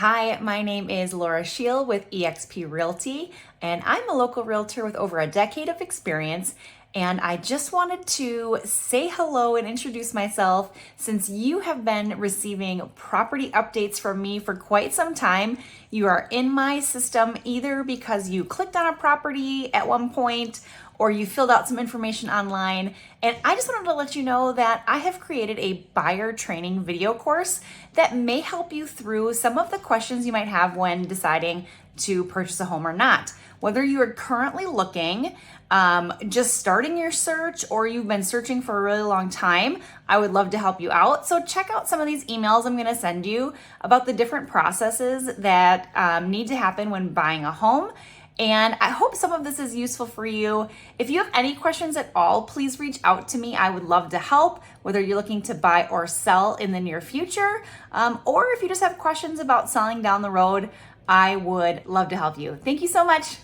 Hi, my name is Laura Scheel with eXp Realty, and I'm a local realtor with over a decade of experience. And I just wanted to say hello and introduce myself since you have been receiving property updates from me for quite some time. You are in my system either because you clicked on a property at one point or you filled out some information online. And I just wanted to let you know that I have created a buyer training video course that may help you through some of the questions you might have when deciding to purchase a home or not. Whether you are currently looking, just starting your search, or you've been searching for a really long time, I would love to help you out. So check out some of these emails I'm gonna send you about the different processes that need to happen when buying a home. And I hope some of this is useful for you. If you have any questions at all, please reach out to me. I would love to help, whether you're looking to buy or sell in the near future, or if you just have questions about selling down the road, I would love to help you. Thank you so much.